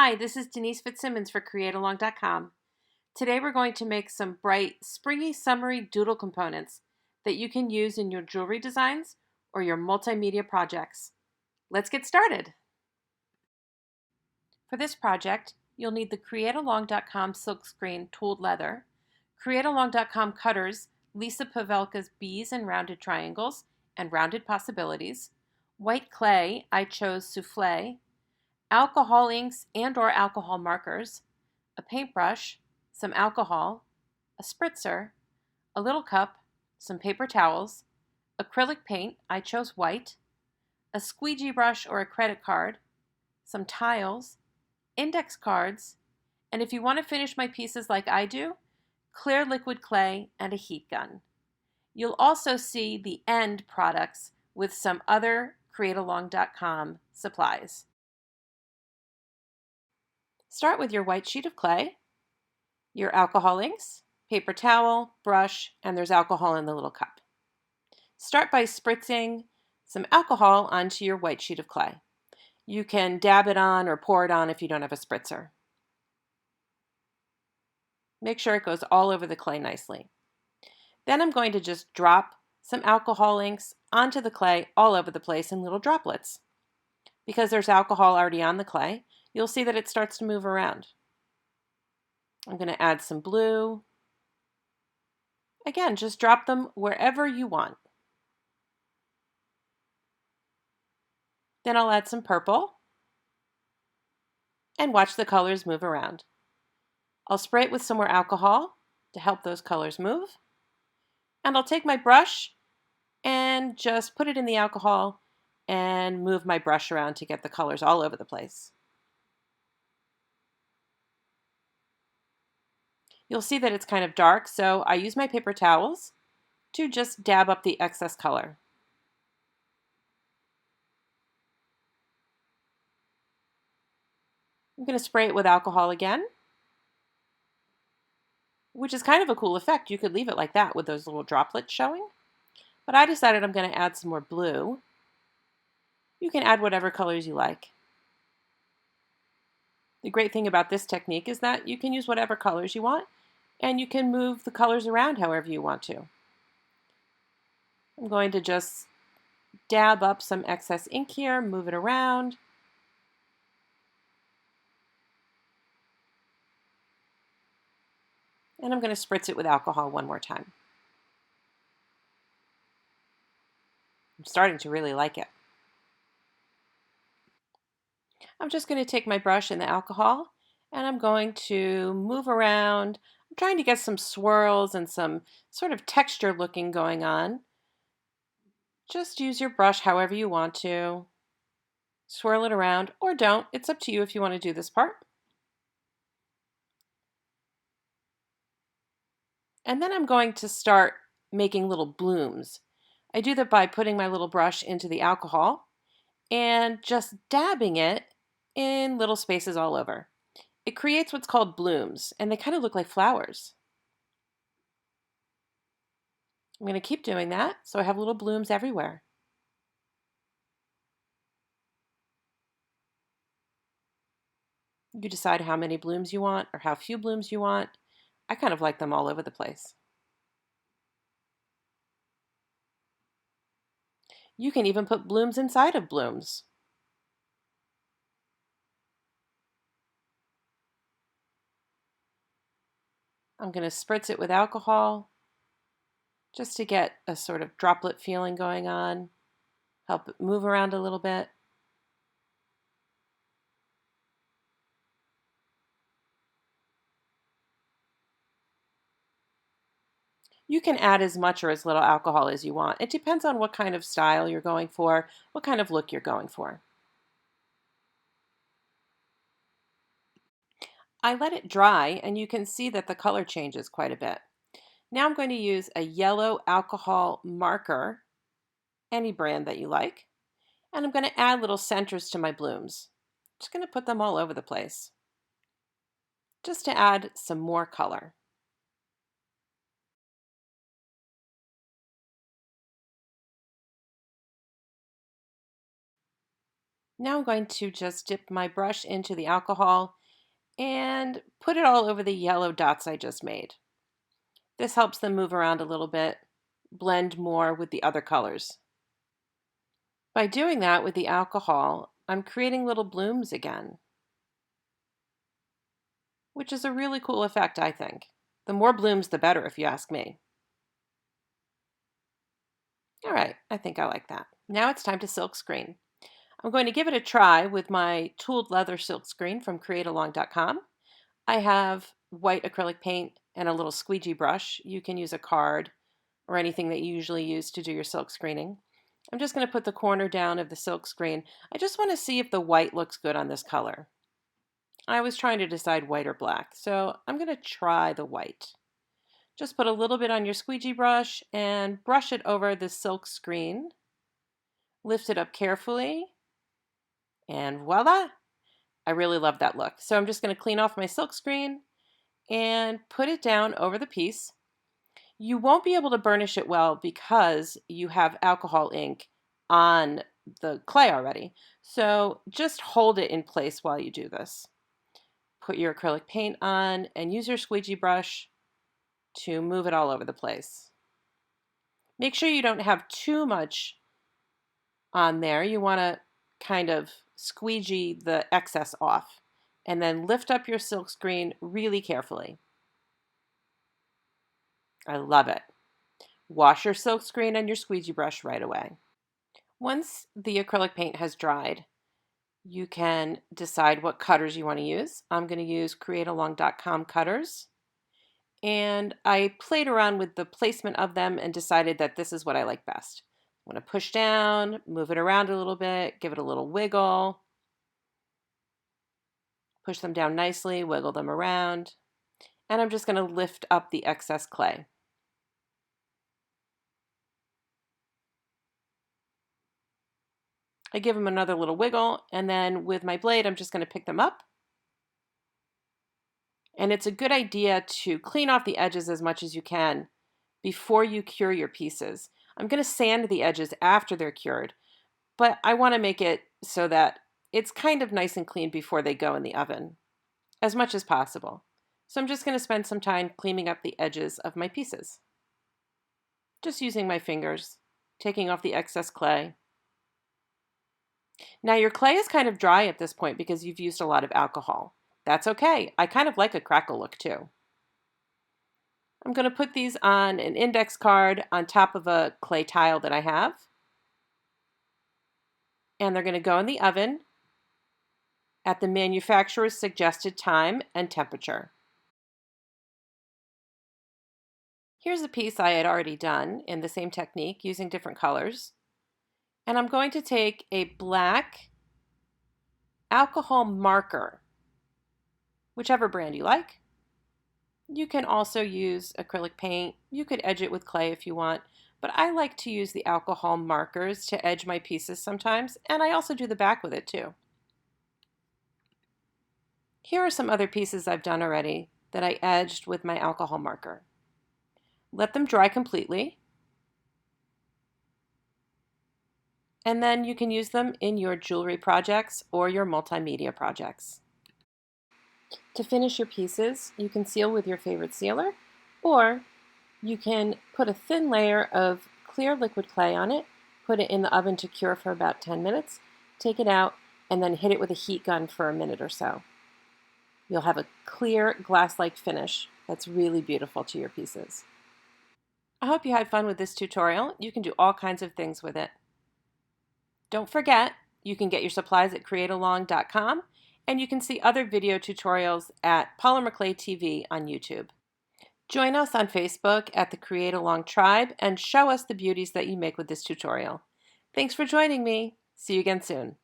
Hi, this is Denise Fitzsimmons for CreateAlong.com. Today we're going to make some bright, springy, summery doodle components that you can use in your jewelry designs or your multimedia projects. Let's get started. For this project, you'll need the CreateAlong.com silkscreen tooled leather, CreateAlong.com cutters, Lisa Pavelka's bees and rounded triangles and rounded possibilities, white clay, I chose souffle, alcohol inks and or alcohol markers, a paintbrush, some alcohol, a spritzer, a little cup, some paper towels, acrylic paint, I chose white, a squeegee brush or a credit card, some tiles, index cards, and if you want to finish my pieces like I do, clear liquid clay and a heat gun. You'll also see the end products with some other CreateAlong.com supplies. Start with your white sheet of clay, your alcohol inks, paper towel, brush, and there's alcohol in the little cup. Start by spritzing some alcohol onto your white sheet of clay. You can dab it on or pour it on if you don't have a spritzer. Make sure it goes all over the clay nicely. Then I'm going to just drop some alcohol inks onto the clay all over the place in little droplets. Because there's alcohol already on the clay, you'll see that it starts to move around. I'm going to add some blue. Again, just drop them wherever you want. Then I'll add some purple and watch the colors move around. I'll spray it with some more alcohol to help those colors move. And I'll take my brush and just put it in the alcohol and move my brush around to get the colors all over the place. You'll see that it's kind of dark, so I use my paper towels to just dab up the excess color. I'm going to spray it with alcohol again, which is kind of a cool effect. You could leave it like that with those little droplets showing. But I decided I'm going to add some more blue. You can add whatever colors you like. The great thing about this technique is that you can use whatever colors you want, and you can move the colors around however you want to. I'm going to just dab up some excess ink here, move it around. And I'm going to spritz it with alcohol one more time. I'm starting to really like it. I'm just going to take my brush and the alcohol and I'm going to move around. I'm trying to get some swirls and some sort of texture looking going on. Just use your brush however you want to. Swirl it around or don't. It's up to you if you want to do this part. And then I'm going to start making little blooms. I do that by putting my little brush into the alcohol and just dabbing it in little spaces all over. It creates what's called blooms, and they kind of look like flowers. I'm going to keep doing that so I have little blooms everywhere. You decide how many blooms you want or how few blooms you want. I kind of like them all over the place. You can even put blooms inside of blooms. I'm going to spritz it with alcohol just to get a sort of droplet feeling going on, help it move around a little bit. You can add as much or as little alcohol as you want. It depends on what kind of style you're going for, what kind of look you're going for. I let it dry and you can see that the color changes quite a bit. Now I'm going to use a yellow alcohol marker, any brand that you like, and I'm going to add little centers to my blooms. Just going to put them all over the place, just to add some more color. Now I'm going to just dip my brush into the alcohol and put it all over the yellow dots I just made. This helps them move around a little bit, blend more with the other colors. By doing that with the alcohol, I'm creating little blooms again, which is a really cool effect, I think. The more blooms, the better, if you ask me. All right, I think I like that. Now it's time to silk screen. I'm going to give it a try with my tooled leather silk screen from createalong.com. I have white acrylic paint and a little squeegee brush. You can use a card or anything that you usually use to do your silk screening. I'm just going to put the corner down of the silk screen. I just want to see if the white looks good on this color. I was trying to decide white or black, so I'm going to try the white. Just put a little bit on your squeegee brush and brush it over the silk screen. Lift it up carefully, and voila! I really love that look. So I'm just going to clean off my silk screen and put it down over the piece. You won't be able to burnish it well because you have alcohol ink on the clay already. So just hold it in place while you do this. Put your acrylic paint on and use your squeegee brush to move it all over the place. Make sure you don't have too much on there. You want to kind of squeegee the excess off and then lift up your silk screen really carefully. I love it. Wash your silk screen and your squeegee brush right away. Once the acrylic paint has dried, you can decide what cutters you want to use. I'm going to use createalong.com cutters. And I played around with the placement of them and decided that this is what I like best. I'm going to push down, move it around a little bit, give it a little wiggle. Push them down nicely, wiggle them around. And I'm just going to lift up the excess clay. I give them another little wiggle, and then with my blade, I'm just going to pick them up. And it's a good idea to clean off the edges as much as you can before you cure your pieces. I'm going to sand the edges after they're cured, but I want to make it so that it's kind of nice and clean before they go in the oven, as much as possible. So I'm just going to spend some time cleaning up the edges of my pieces. Just using my fingers, taking off the excess clay. Now your clay is kind of dry at this point because you've used a lot of alcohol. That's okay. I kind of like a crackle look too. I'm going to put these on an index card on top of a clay tile that I have. And they're going to go in the oven at the manufacturer's suggested time and temperature. Here's a piece I had already done in the same technique using different colors. And I'm going to take a black alcohol marker, whichever brand you like. You can also use acrylic paint. You could edge it with clay if you want, but I like to use the alcohol markers to edge my pieces sometimes, and I also do the back with it too. Here are some other pieces I've done already that I edged with my alcohol marker. Let them dry completely, and then you can use them in your jewelry projects or your multimedia projects. To finish your pieces, you can seal with your favorite sealer, or you can put a thin layer of clear liquid clay on it, put it in the oven to cure for about 10 minutes, take it out, and then hit it with a heat gun for a minute or so. You'll have a clear glass-like finish that's really beautiful to your pieces. I hope you had fun with this tutorial. You can do all kinds of things with it. Don't forget, you can get your supplies at createalong.com, and you can see other video tutorials at Polymer Clay TV on YouTube. Join us on Facebook at the Create Along Tribe and show us the beauties that you make with this tutorial. Thanks for joining me. See you again soon.